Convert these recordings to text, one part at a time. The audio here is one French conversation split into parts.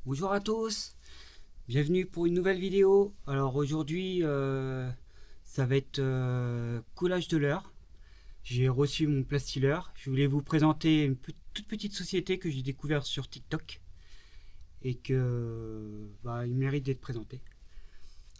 Bonjour à tous, bienvenue pour une nouvelle vidéo. Alors aujourd'hui ça va être coulage de leurre. J'ai reçu mon plastileur. Je voulais vous présenter une toute petite société que j'ai découverte sur TikTok et que il mérite d'être présenté.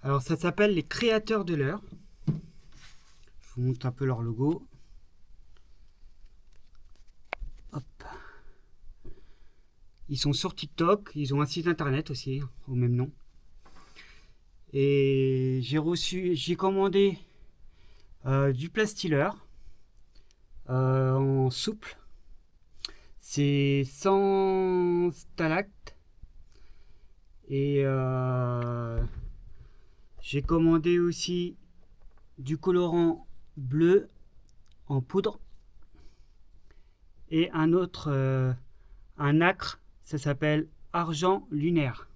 Alors ça s'appelle les créateurs de leurre. Je vous montre un peu leur logo. Hop. Ils sont sur TikTok, ils ont un site internet aussi au même nom. Et j'ai commandé du plastileur en souple. C'est sans stalacte. Et j'ai commandé aussi du colorant bleu en poudre. Et un autre, un acre, ça s'appelle argent lunaire.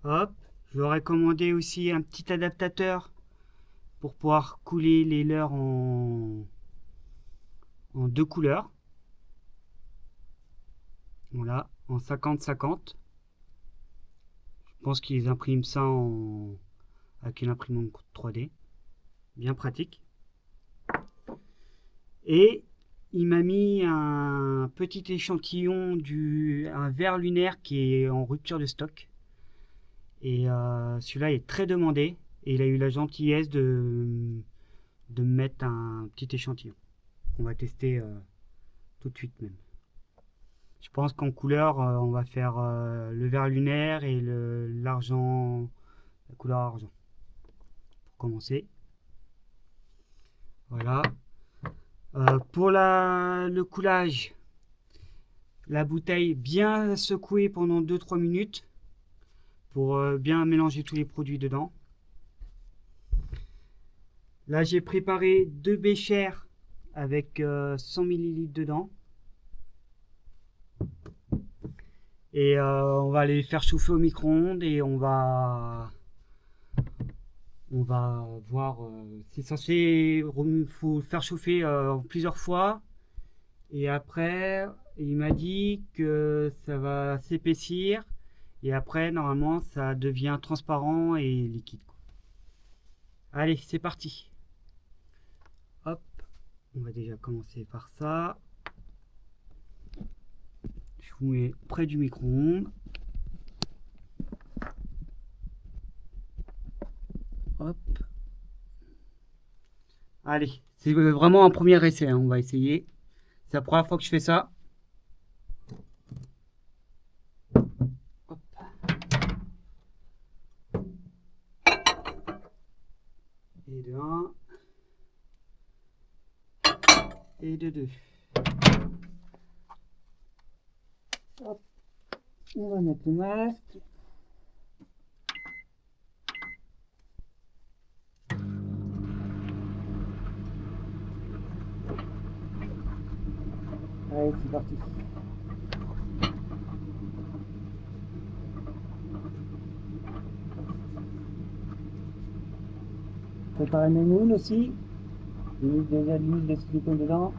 Hop, je leur ai commandé aussi un petit adaptateur pour pouvoir couler les leurres en deux couleurs. Voilà, en 50-50. Je pense qu'ils impriment ça avec une imprimante 3D. Bien pratique. Et il m'a mis un petit échantillon un verre lunaire qui est en rupture de stock. Et celui-là est très demandé. Et il a eu la gentillesse de me mettre un petit échantillon. On va tester tout de suite même. Je pense qu'en couleur, on va faire le vert lunaire et l'argent, la couleur argent. Pour commencer. Voilà. Pour le coulage, la bouteille bien secouée pendant 2-3 minutes pour bien mélanger tous les produits dedans. Là, j'ai préparé 2 béchères avec 100 ml dedans. Et on va les faire chauffer au micro-ondes et on va voir. C'est censé faut faire chauffer plusieurs fois. Et après, il m'a dit que ça va s'épaissir. Et après, normalement, ça devient transparent et liquide. Allez, c'est parti. Hop, on va déjà commencer par ça. Je vous mets près du micro-ondes. Hop. Allez, c'est vraiment un premier essai, hein, on va essayer. C'est la première fois que je fais ça. Hop. Et de 1. Et de 2. Hop. On va mettre le masque. Allez, c'est parti. Préparer mes moules aussi. J'ai mis déjà de l'huile de silicone dedans.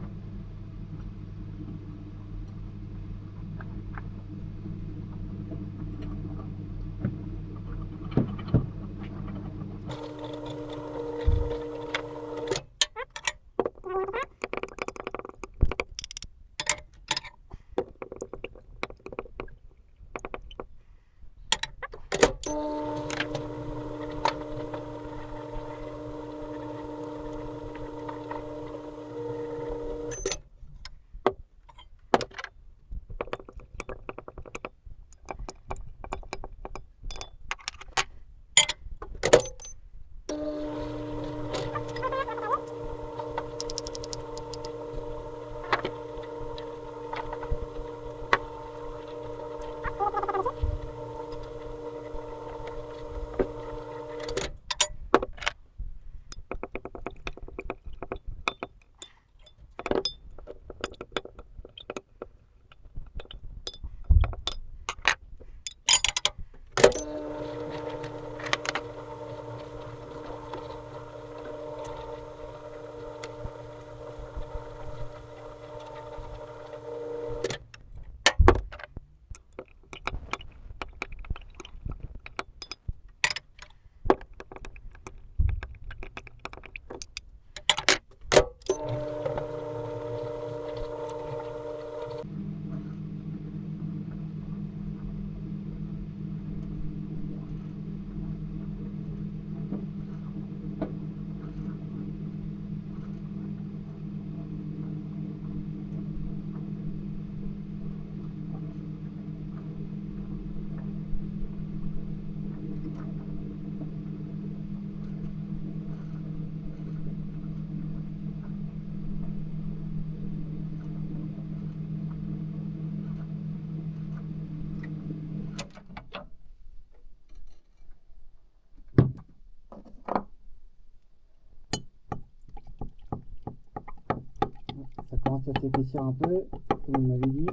commence à s'épaissir un peu, comme il m'avait dit.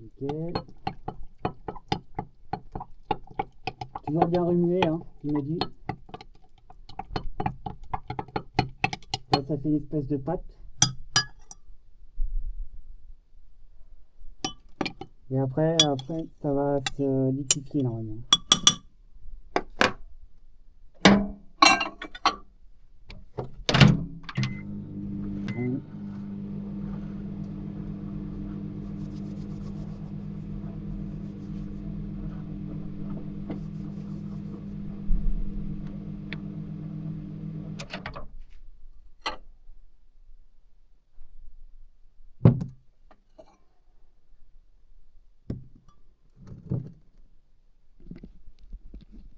Nickel. Toujours bien remué, hein, il m'a dit. Là, ça fait une espèce de pâte. Et après, ça va se liquifier normalement. Bon.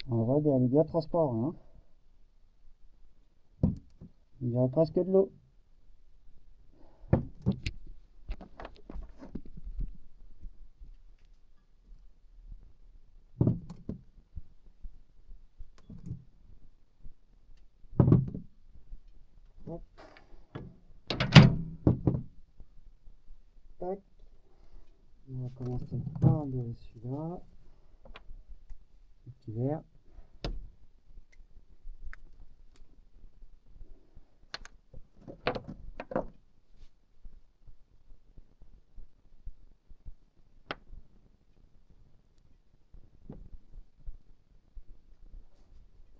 En vrai, elle est bien transparente, hein. Il y a presque de l'eau. Hop. Tac. On va commencer par celui-là. Le petit verre.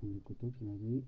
Le couteau qui m'a dit.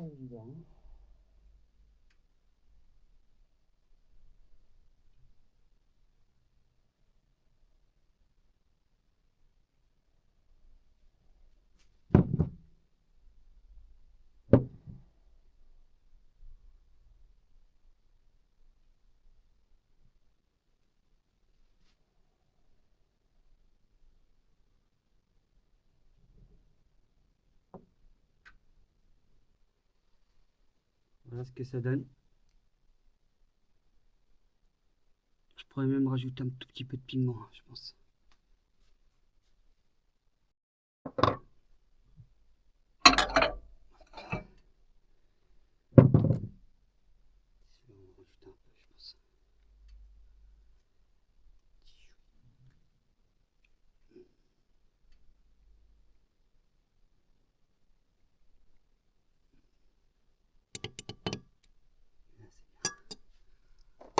évident. Voilà ce que ça donne. Je pourrais même rajouter un tout petit peu de pigment, je pense. On va rajouter un peu, je pense.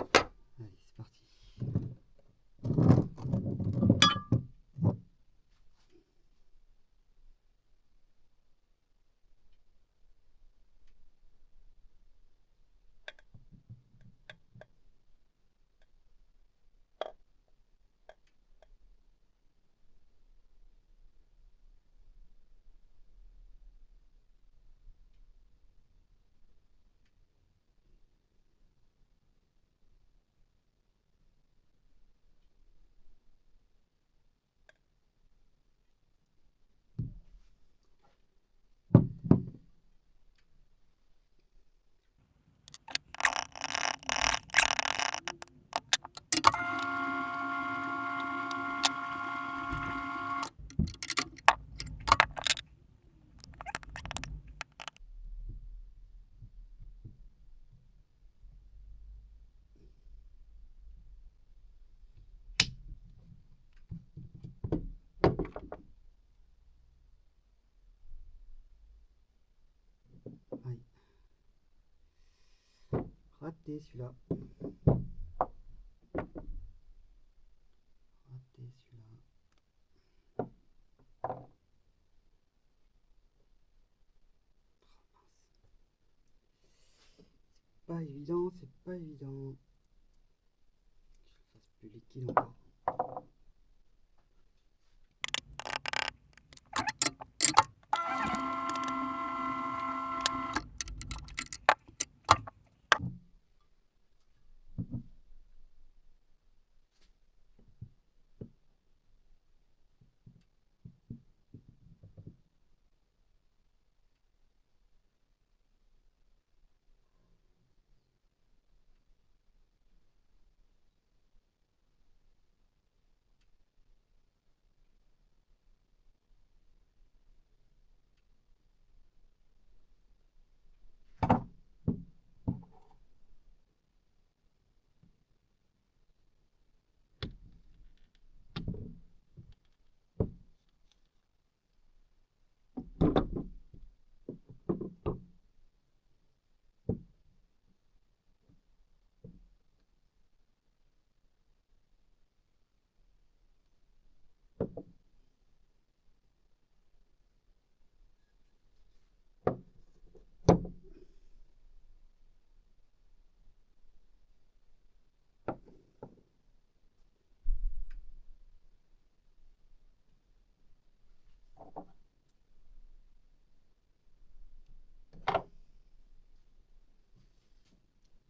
Là, c'est bien. Allez, c'est parti. Aïe. Raté celui-là. Raté celui-là. Pas évident, c'est pas évident. Je le fasse plus liquide encore.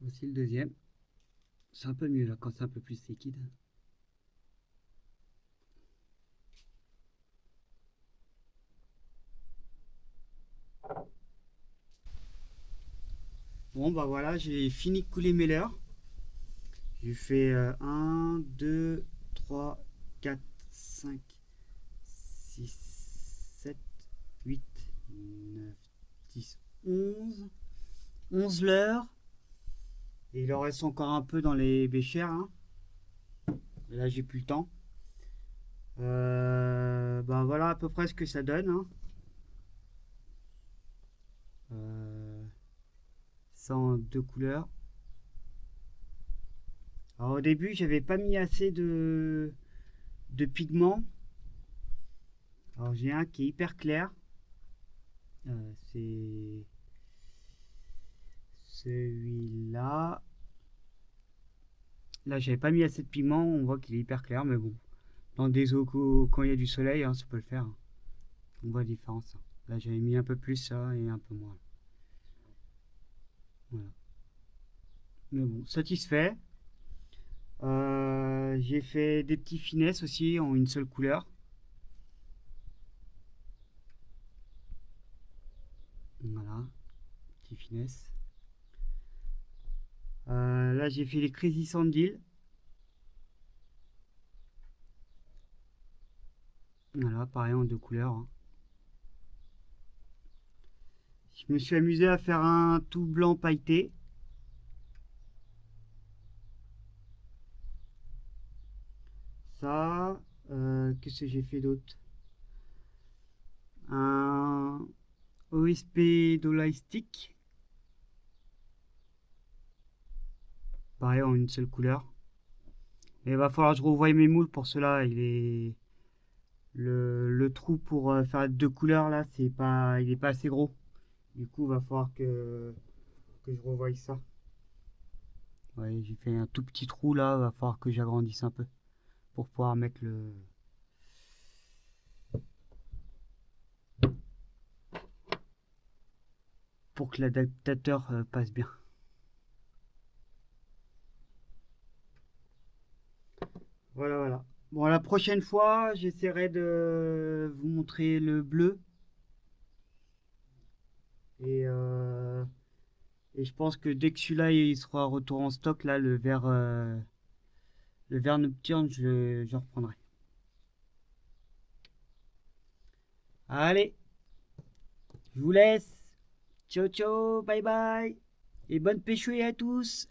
Voici le deuxième. C'est un peu mieux là quand c'est un peu plus liquide. Bon bah voilà, j'ai fini de couler mes leurres. J'ai fait 1, 2, 3, 4, 5, 6, 7, 8, 9, 10, 11. 11 leurres. Et il en reste encore un peu dans les béchères. Hein. Et là j'ai plus le temps. Bah voilà à peu près ce que ça donne. Hein. Ça en deux couleurs. Alors au début j'avais pas mis assez de pigments. Alors j'ai un qui est hyper clair. C'est Celui-là. Là, j'avais pas mis assez de pigment. On voit qu'il est hyper clair, mais bon. Dans des eaux quand il y a du soleil, hein, ça peut le faire, hein. On voit la différence, hein. Là, j'avais mis un peu plus ça et un peu moins. Voilà. Mais bon, satisfait. J'ai fait des petits finesses aussi en une seule couleur. Voilà, petits finesses. Là, j'ai fait les Crazy Sandil. Voilà, pareil en deux couleurs, hein. Je me suis amusé à faire un tout blanc pailleté. Ça, qu'est-ce que j'ai fait d'autre? Un OSP Dollar Stick. Pareil en une seule couleur. Et il va falloir que je revoie mes moules pour cela. Il est le trou pour faire deux couleurs là, il est pas assez gros. Du coup, il va falloir que je revoie ça. Ouais, j'ai fait un tout petit trou là, il va falloir que j'agrandisse un peu pour pouvoir mettre le. Pour que l'adaptateur passe bien. Voilà, voilà. Bon, la prochaine fois, j'essaierai de vous montrer le bleu. Et, euh, et je pense que dès que celui-là il sera retour en stock, là, le vert nocturne, je reprendrai. Allez, je vous laisse. Ciao, ciao, bye bye. Et bonne pêche à tous.